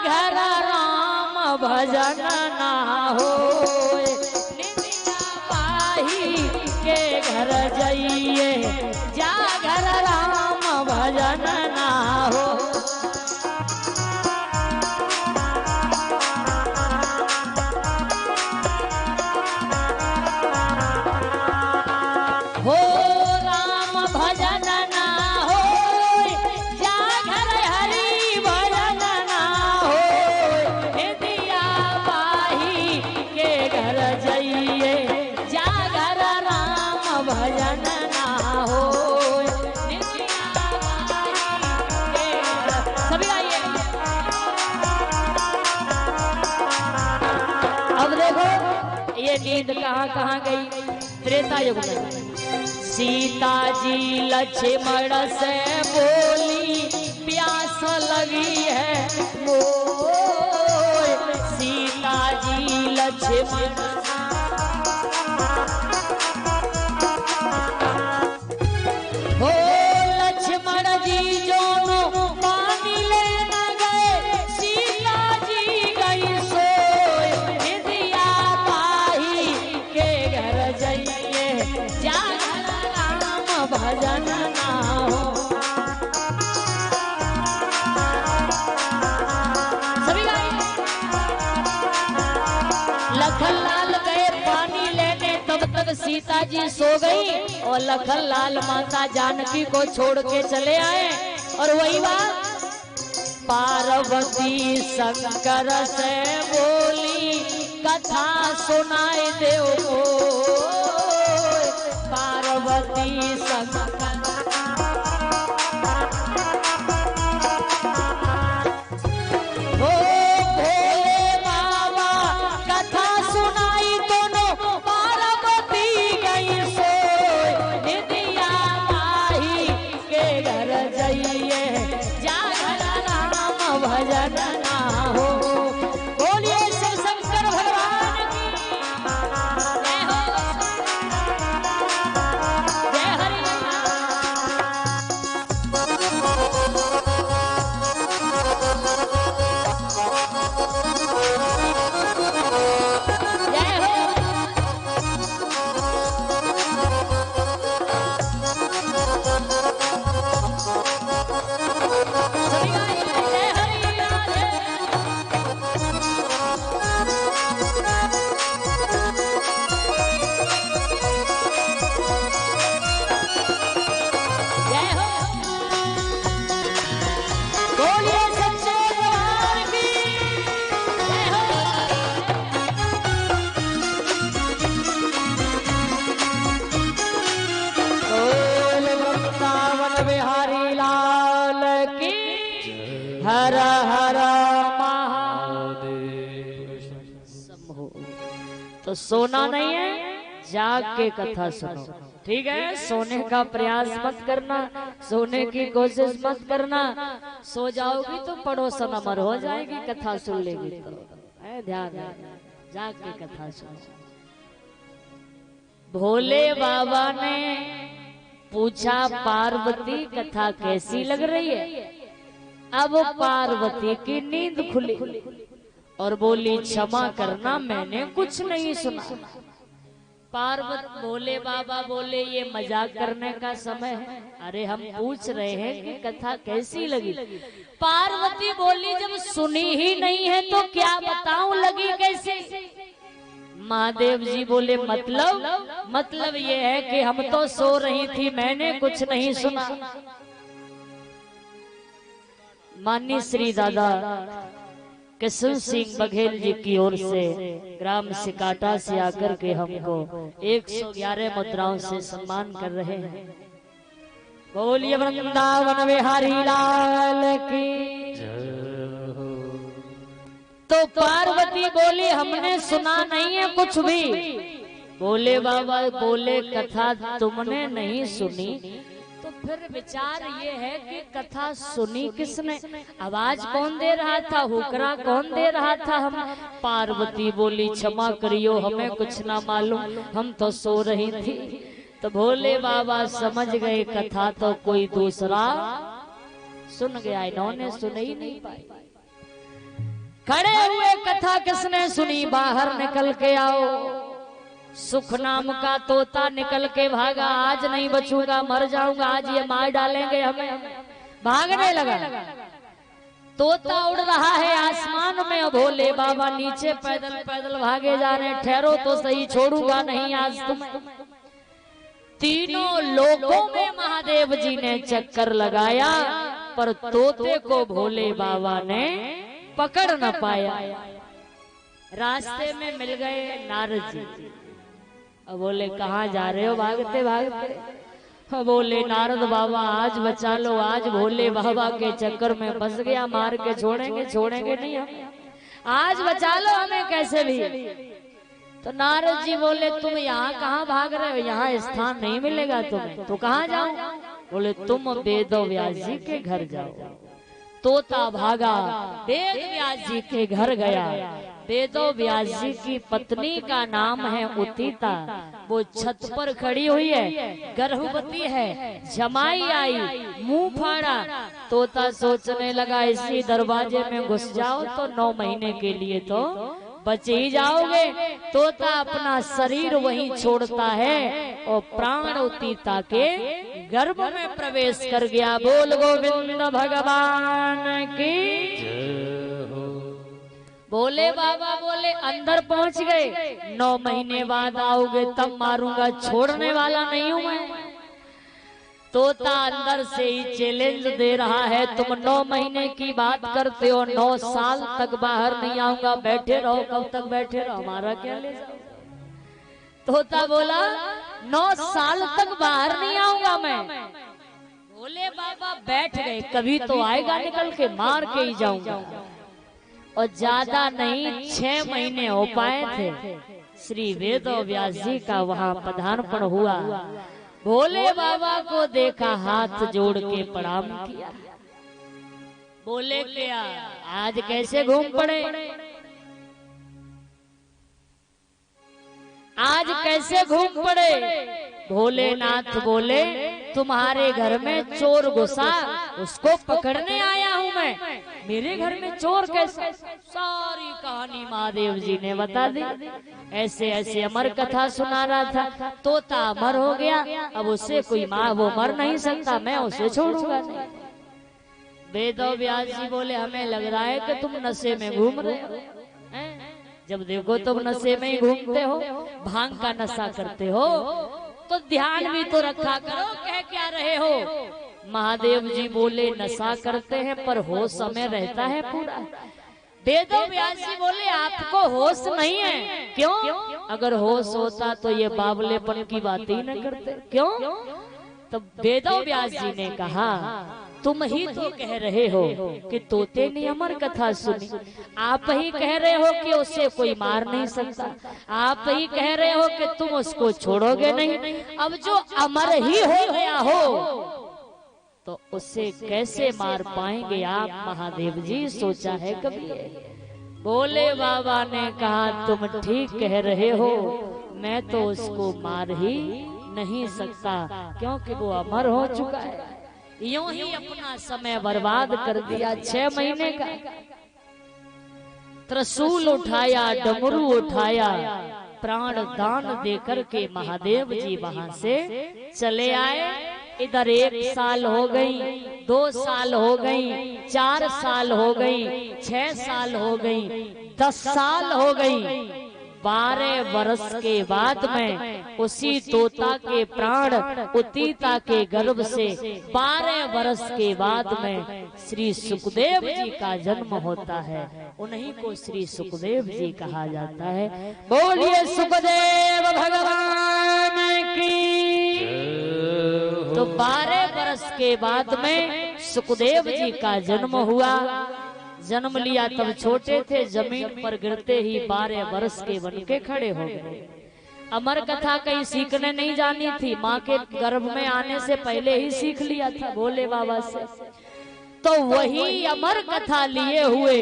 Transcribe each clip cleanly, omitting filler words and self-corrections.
घर राम भजन ना हो, निमिया पाही के घर जाइए, जा घर राम भजन ना हो। हो राम भजन ना हो, जा घर हरि भजन ना हो, निमिया पाही के घर जाइए, जा घर राम भजन ना हो, निमिया पाही के घर। सभी आइए। अब देखो ये नींद कहाँ कहाँ गई। त्रेता युग में सीता जी लक्ष्मण से बोली, प्यास लगी है मोय। सीता जी लक्ष्मण हो, लक्ष्मण जी दोनों पानी लेना गए, सीता जी गई सोए, निमिया पाही के घर जाइए, जा भजन ना हो। सभी लखन लाल गए पानी लेने, तब तक सीता जी सो गई और लखन लाल माता जानकी को छोड़ के चले आए। और वही बात पार्वती शंकर से बोली, कथा सुनाई दे को पार्वती शंकर। हो भोले बाबा कथा सुनाई, दोनों पार्वती गई सोए, निमिया पाही के घर जाइए, जा घर राम भजन ना हो। बोलिए शिव शंकर भगवान की जय हो। हर हर महादेव। तो सोना नहीं है, जाग के कथा सुनो, ठीक है। सोने का प्रयास मत करना, सोने की कोशिश मत करना। सो जाओगी तो पड़ोसन अमर हो जाएगी, कथा सुन लेगी तो ध्यान जाग के कथा सुनो। भोले बाबा ने पूछा पार्वती कथा कैसी लग रही है। अब पार्वती की नींद खुली और बोली क्षमा करना मैंने कुछ नहीं सुना। पार्वती भोले बाबा बोले ये मजाक करने का समय है, अरे हम पूछ रहे हैं कि कथा कैसी लगी। पार्वती बोली जब सुनी ही नहीं है तो क्या बताऊं लगी कैसे। महादेव जी बोले मतलब ये है कि हम तो सो रही थी, मैंने कुछ नहीं सुना। माननीय श्री दादा किशन सिंह बघेल जी की ओर से ग्राम सिकाटा से आकर के हमको 111 मुद्राओं से सम्मान कर रहे हैं। बोलिए वृंदावन बिहारी लाल की। तो पार्वती बोली हमने सुना नहीं है कुछ भी। बोले बाबा बोले कथा तुमने नहीं सुनी, तो फिर विचार ये है कि कथा सुनी किसने, आवाज कौन दे रहा था, हुकरा कौन दे रहा था। हम पार्वती बोली क्षमा करियो हमें कुछ ना मालूम, हम तो सो रही थी। तो भोले बाबा समझ गए कथा तो कोई दूसरा सुन गया, इन्होंने सुन ही नहीं पाई। खड़े हुए कथा किसने सुनी, बाहर निकल के आओ। सुख नाम का तोता निकल के भागा, आज नहीं बचूंगा, मर जाऊंगा, आज ये मार डालेंगे हमें। भागने लगा। तोता उड़ रहा है आसमान में, भोले बाबा नीचे पैदल पैदल भागे जा रहे। ठहरो तो सही, छोड़ूंगा नहीं आज तुम्हें। तीनों लोकों में महादेव जी ने चक्कर लगाया, पर तोते को भोले बाबा ने पकड़ न पाया। रास्ते में मिल गए नारद जी। अब बोले कहाँ जा रहे हो भागते भागते। बोले नारद बाबा आज बचा लो, आज भोले बाबा के चक्कर में फंस गया, मार के छोड़ेंगे नहीं हम, आज बचा लो हमें कैसे भी। तो नारद जी बोले तुम यहाँ कहाँ भाग रहे हो, यहाँ स्थान नहीं मिलेगा तुम्हें, तो कहाँ जाओ। बोले तुम वेद व्यास जी के घर जाओ। तोता भागा, वेद व्यास जी के घर गया। वेदो व्यास जी की पत्नी का नाम है उतिता। वो छत पर खड़ी हुई है, गर्भवती है, जमाई आई, मुंह फाड़ा। तोता सोचने लगा इसी दरवाजे में घुस जाओ तो 9 महीने के लिए तो बच ही जाओगे। तोता अपना शरीर वहीं छोड़ता है और प्राण उतिता के गर्भ में प्रवेश कर गया। बोल गोविंद भगवान की। बोले बाबा बोले अंदर पहुंच गए, 9 महीने बाद आओगे तब मारूंगा, छोड़ने वाला नहीं हूं मैं। तोता अंदर से ही चैलेंज दे रहा है, तुम 9 महीने की बात करते हो, 9 साल तक बाहर नहीं आऊंगा, बैठे रहो। कब तक बैठे रहो, हमारा क्या ले जाओ। तोता बोला 9 साल तक बाहर नहीं आऊंगा मैं। बोले बाबा बैठ गए, कभी तो आएगा निकल के, मार के ही जाऊंगा। और ज्यादा नहीं 6 महीने हो पाए थे, श्री वेद व्यास जी का वहाँ पधार्पण हुआ। भोले बाबा को देखा, हाथ जोड़ के प्रणाम किया। बोले क्या आज कैसे घूम पड़े, आज कैसे घूम पड़े। भोलेनाथ बोले तुम्हारे घर में चोर घुसा, उसको पकड़ने आया हूँ मैं। मेरे घर में चोर कैसे। सारी कहानी महादेव जी ने बता दी। ऐसे ऐसे अमर कथा सुना रहा था। तोता अमर हो गया, अब उससे कोई माँ वो मर नहीं सकता, मैं उसे छोड़ूंगा नहीं। वेदो व्यास जी बोले हमें लग रहा है कि तुम नशे में घूम रहे हो। जब देखो तुम नशे में ही घूमते हो, भांग का नशा करते हो, तो ध्यान भी तो रखा करो, कह क्या रहे हो। महादेव जी बोले नशा करते हैं पर होश हमें रहता है पूरा। वेदो व्यास जी बोले आपको होश नहीं है। क्यों? अगर होश होता तो ये बावलेपन की बात ही न करते। क्यों? तब वेदो व्यास जी ने कहा तुम ही तो कह रहे हो कि तोते ने अमर कथा सुनी, आप ही कह रहे हो कि उसे कोई मार नहीं सकता, आप ही कह रहे हो कि तुम उसको छोड़ोगे नहीं। अब जो अमर ही हो गया हो तो उसे कैसे मार पाएंगे आप महादेव जी, सोचा है कभी? भोले बाबा ने कहा तुम ठीक कह रहे हो, मैं तो उसको मार ही नहीं सकता क्योंकि वो अमर हो चुका है। यूं ही अपना समय बर्बाद कर दिया। 6 महीने का त्रिशूल उठाया, डमरू उठाया, प्राण दान देकर के महादेव जी वहां से चले आए। इधर 1 साल हो गई, 2 साल हो गई, 4 साल हो गई, 6 साल हो गई, 10 साल हो गई। 12 वर्ष के बाद में उसी तोता के प्राण उतिता के गर्भ से 12 वर्ष के बाद में श्री सुखदेव जी का जन्म होता है। उन्हीं को श्री सुखदेव जी कहा जाता है। बोलिए सुखदेव भगवान की। तो 12 वर्ष के बाद में सुखदेव जी का जन्म हुआ। जन्म लिया तब छोटे थे, जमीन पर गिरते ही 12 वर्ष के बनके खड़े हो गए। अमर कथा कहीं सीखने नहीं जानी थी, माँ के गर्भ में आने से पहले ही सीख लिया था भोले बाबा से। तो वही अमर कथा लिए हुए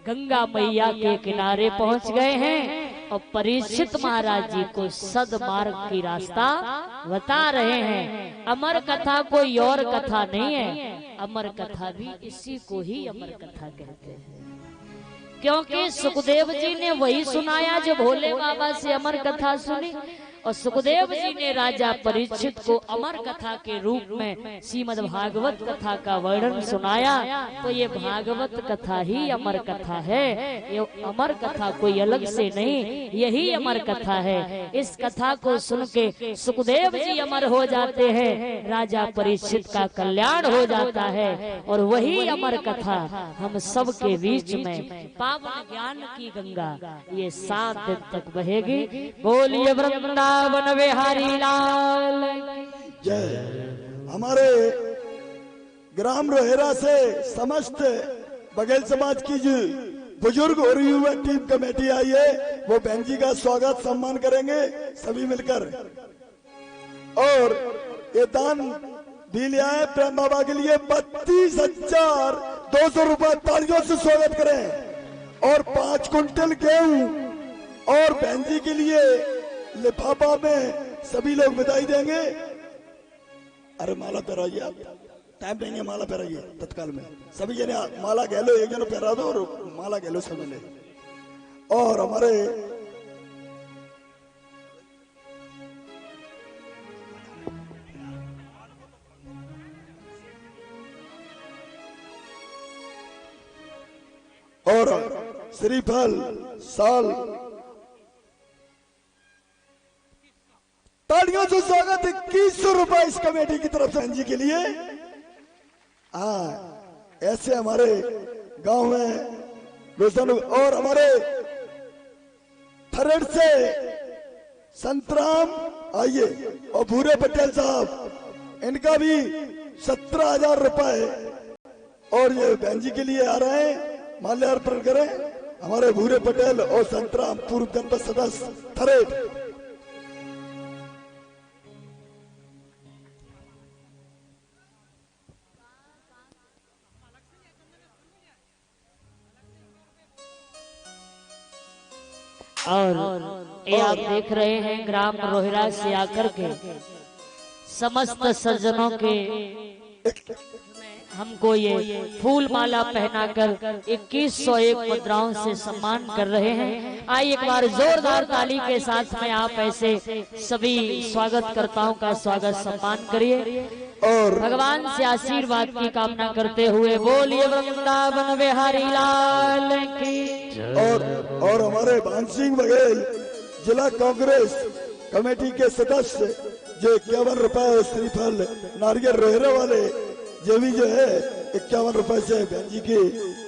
गंगा मैया के किनारे पहुंच गए हैं और परीक्षित महाराज जी को सदमार्ग की रास्ता बता रहे हैं। अमर कथा कोई और कथा नहीं है, अमर कथा भी इसी को ही अमर कथा कहते हैं। क्योंकि सुखदेव जी ने वही सुनाया जो भोले बाबा से अमर कथा सुनी, और सुखदेव जी ने राजा परीक्षित को अमर कथा के रूप में श्रीमद् भागवत कथा का वर्णन सुनाया। तो ये भागवत कथा ही अमर कथा है, ये अमर कथा कोई अलग से नहीं, यही अमर कथा है। इस कथा को सुन के सुखदेव जी अमर हो जाते हैं, राजा परीक्षित का कल्याण हो जाता है, और वही अमर कथा हम सब के बीच में पावन ज्ञान की गंगा ये 7 दिन तक बहेगी। बोलिए वृंदावन बिहारी लाल जय। हमारे ग्राम रोहेरा से समस्त बघेल समाज की जो बुजुर्ग और युवा टीम कमेटी आई है, वो बहन जी का स्वागत सम्मान करेंगे सभी मिलकर। और ये दान भी लिया है प्रेम बाबा के लिए 32,200 रुपए, तालियों से स्वागत करें। और 5 कुंटल गेहूं और बहन जी के लिए लिफाफा में सभी लोग बधाई देंगे। अरे माला पहराइए, आप टाइम देंगे, माला पहराइए तत्काल में। सभी जने माला कह लो, एक जन पहरा दो और माला कह लो सभी ने। और हमारे और श्रीफल साल, तालियों से स्वागत 2100 रुपए इस कमेटी की तरफ से जी के लिए। ऐसे हमारे गांव में रोशन। और हमारे थरेड से संतराम आइए, और भूरे पटेल साहब, इनका भी 17,000 रुपए और ये बहन जी के लिए आ रहे हैं, माल्यार्पण करें। हमारे भूरे पटेल और संतराम पूर्व जनपद सदस्य थरेड। और ये आप देख रहे हैं ग्राम रोहिरा से आकर के समस्त सज्जनों के हमको ये फूल माला पहनाकर 2101 मुद्राओं से सम्मान कर रहे हैं। आइए एक बार जोरदार ताली के साथ में आप ऐसे सभी स्वागतकर्ताओं का स्वागत सम्मान करिए और भगवान से आशीर्वाद की कामना करते हुए बोलिए वृंदावन बिहारी लाल की। और हमारे भान सिंह बघेल जिला कांग्रेस कमेटी के सदस्य जो 51 रुपए श्रीफल नारियल रोहरा वाले जो भी जो है 51 रुपए से बहन जी की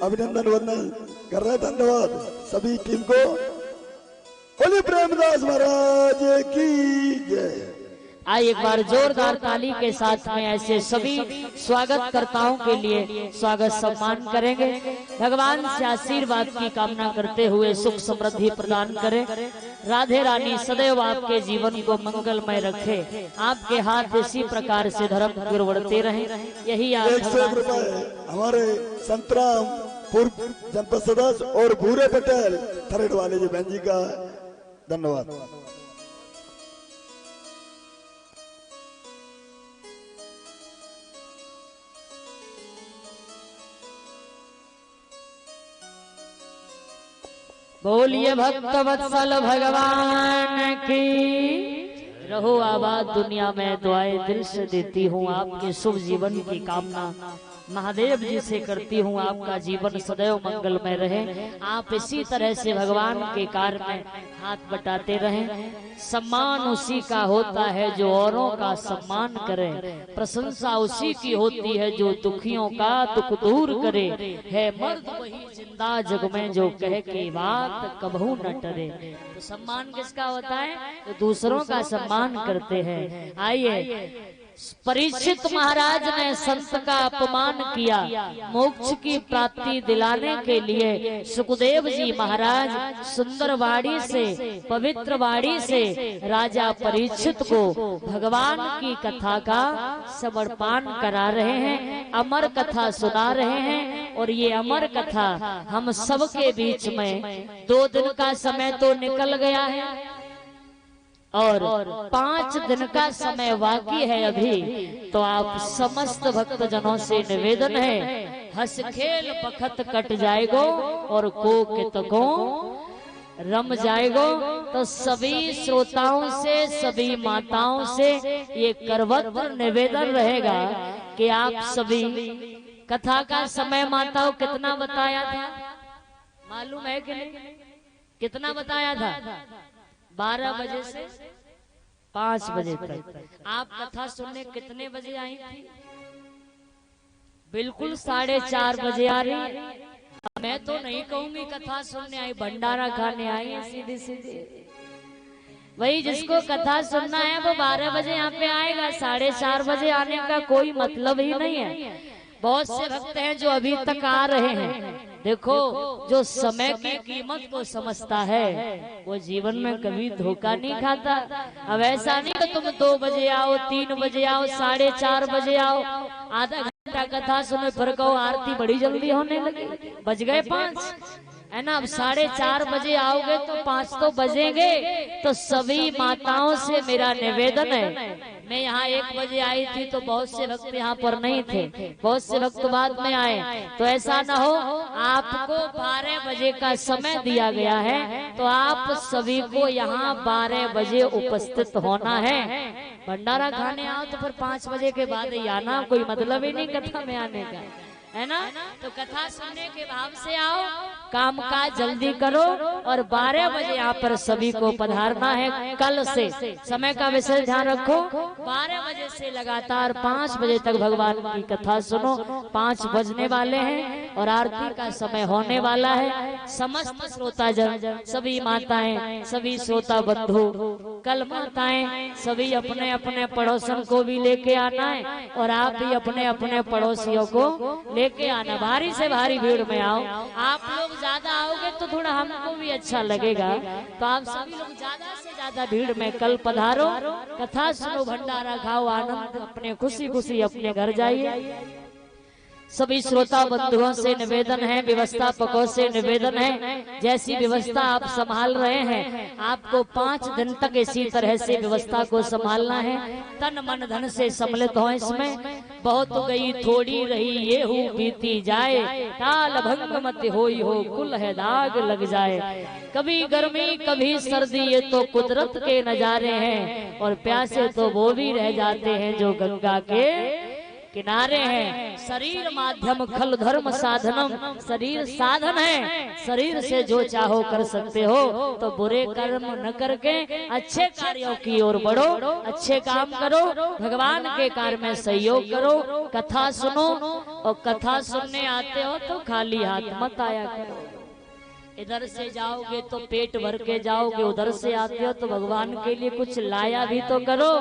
अभिनंदन वंदन कर रहे हैं। धन्यवाद सभी टीम को। बोलिए प्रेमदास महाराज की जय। आइए एक बार जोरदार ताली के साथ में ऐसे सभी स्वागतकर्ताओं के लिए स्वागत सम्मान करेंगे। भगवान से आशीर्वाद की कामना करते हुए सुख समृद्धि प्रदान करें। राधे रानी सदैव आपके जीवन को मंगलमय रखे, आपके हाथ इसी प्रकार से धर्म की ओर बढ़ते रहे, यही आप 101 रुपए हमारे संतराम पूर्व जनपद सदस्य और भूरे पटेल थरेड वाले जी बहन जी का धन्यवाद। बोलिए भक्त वत्सल भगवान की। रहो आबाद दुनिया में, दुआएं दिल से देती हूँ, आपके शुभ जीवन की कामना महादेव जी से करती हूँ। आपका जीवन सदैव मंगलमय रहे, आप इसी तरह से भगवान के कार्य में हाथ बटाते रहें। सम्मान उसी का होता है जो औरों का सम्मान करे, प्रशंसा उसी की होती है जो दुखियों का दुख दूर करे। है मर्द वही जिंदा जग में जो कहे कि बात कबहू न टरे। तो सम्मान किसका होता है? तो दूसरों का सम्मान करते हैं। आइए, परीक्षित महाराज ने संत का अपमान किया, मोक्ष की प्राप्ति दिलाने के लिए सुखदेव जी महाराज सुंदर वाणी से, पवित्र वाणी से राजा परीक्षित को भगवान की कथा का समर्पण करा रहे हैं, अमर कथा सुना रहे हैं। और ये अमर कथा हम सबके बीच में 2 दिन का समय तो निकल गया है और 5 दिन का समय बाकी है अभी। तो आप समस्त भक्तजनों से निवेदन है, हंस खेल बखत कट जाएगो और को कितको रम जाएगो। तो सभी श्रोताओं से, सभी माताओं से ये करवत्र निवेदन रहेगा कि आप सभी, कथा का समय माताओं कितना बताया था मालूम है कि नहीं? कितना बताया था? 12 बजे से 5 बजे तक। आप कथा सुनने कितने बजे आई थी? बिल्कुल 4:30 बजे आ रही है। मैं तो नहीं कहूंगी कथा सुनने आई, भंडारा खाने आई है सीधी सीधी। वही जिसको कथा सुनना है वो 12 बजे यहाँ पे आएगा, 4:30 बजे आने का कोई मतलब ही नहीं है। बहुत से भक्त हैं जो अभी तक आ रहे हैं। देखो, जो समय की कीमत को समझता है वो जीवन में कभी धोखा नहीं खाता। अब ऐसा नहीं कि तुम 2 बजे आओ, 3 बजे आओ, 4:30 बजे आओ, आधा घंटा कथा सुने फिर कहो आरती बड़ी जल्दी होने लगी, बज गए 5, है ना। अब 4:30 बजे आओगे तो 5 तो बजेंगे। तो सभी माताओं से मेरा निवेदन है, मैं यहाँ 1 बजे आई थी तो बहुत से भक्त यहाँ पर नहीं थे, बहुत से भक्त बाद में आए। तो ऐसा ना हो, आपको 12 बजे का समय दिया गया है तो आप सभी को यहाँ 12 बजे उपस्थित होना है। भंडारा खाने आओ तो फिर 5 बजे के बाद ही आना, कोई मतलब ही नहीं कथा में आने का, है ना। तो कथा सुनने के भाव से आओ, काम काज जल्दी करो और 12 बजे यहाँ पर सभी को पधारना है। कल से समय का विशेष ध्यान रखो, 12 बजे से लगातार 5 बजे तक भगवान की कथा सुनो। 5 बजने वाले हैं और आरती का समय होने वाला है। समस्त श्रोता जन, सभी माताएं, सभी श्रोता बंधु, कल माताएं सभी अपने अपने पड़ोसन को भी लेके आना है और आप भी अपने अपने पड़ोसियों को लेके आना। भारी से भारी भीड़ में आओ। आप लोग ज्यादा आओगे तो थोड़ा हमको भी अच्छा लगेगा। तो आप सभी लोग ज्यादा से ज्यादा भीड़ में कल पधारो, कथा सुनो, भंडारा खाओ, आनंद अपने खुशी खुशी अपने घर जाइए। सभी श्रोता बंधुओं से निवेदन है, व्यवस्थापकों से निवेदन है, जैसी व्यवस्था आप संभाल रहे हैं आपको 5 दिन तक इसी तरह से व्यवस्था को संभालना है। तन मन धन से सम्मिलित हो इसमें। बहुत गई थोड़ी रही ये हूँ बीती जाए, ताल भंग मत होई हो कुल है दाग लग जाए। कभी गर्मी कभी सर्दी ये तो कुदरत के नजारे हैं, और प्यासे तो वो भी रह जाते हैं जो गंगा के किनारे हैं। शरीर माध्यम खल धर्म साधनम, शरीर साधन है, शरीर से जो चाहो कर सकते हो। तो बुरे कर्म न करके अच्छे कार्यों की ओर बढ़ो, अच्छे काम करो, भगवान के कार्य में सहयोग करो, कथा सुनो। और कथा सुनने आते हो तो खाली हाथ मत आया करो। इधर से जाओगे तो पेट भर के जाओगे, उधर से आते हो तो भगवान के लिए कुछ लाया भी तो करो।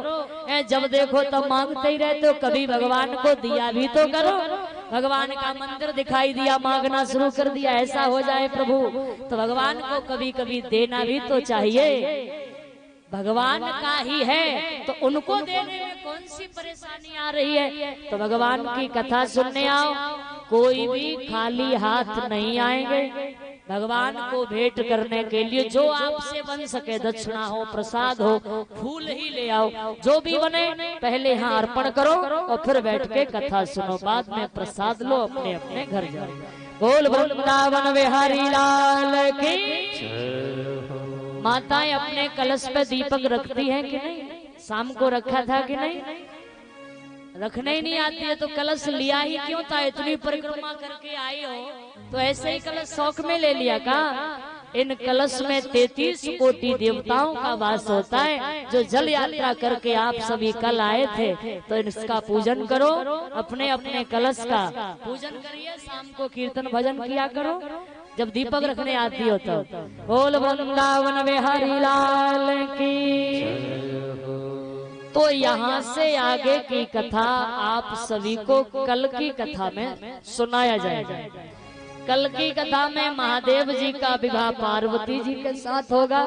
जब देखो तब मांगते ही रहते हो, कभी भगवान को दिया भी तो करो। भगवान का मंदिर दिखाई दिया, मांगना शुरू कर दिया, ऐसा हो जाए प्रभु। तो भगवान को कभी कभी देना भी तो चाहिए। भगवान का ही है तो उनको देने में कौन सी परेशानी आ रही है। तो भगवान की कथा सुनने आओ, कोई भी खाली हाथ नहीं आएंगे। भगवान को भेंट करने के लिए जो आपसे बन सके, दक्षिणा हो, प्रसाद हो, फूल ही ले आओ, जो भी बने पहले यहाँ अर्पण करो और फिर बैठ के कथा सुनो, बाद में प्रसाद लो, अपने अपने घर जाओ। बोल वृंदावन बिहारी लाल की। माताएं अपने कलश पे दीपक रखती हैं कि नहीं? शाम को रखा था कि नहीं? रखने ही नहीं आती है तो कलश लिया ही क्यों था? इतनी परिक्रमा करके आई हो तो ऐसे ही कलश शौक में ले लिया का? इन कलश में 33 कोटि देवताओं का वास होता है, जो जल यात्रा करके आप सभी कल आए थे। तो इसका पूजन करो, अपने अपने कलश का पूजन करिए, शाम को कीर्तन भजन किया करो जब दीपक रखने आती हो तो। बोल वृंदावन बिहारी लाल की। तो यहाँ से आगे की कथा आप सभी को कल की कथा में सुनाया जाएगा। कल की कथा में महादेव जी का विवाह पार्वती जी के साथ होगा।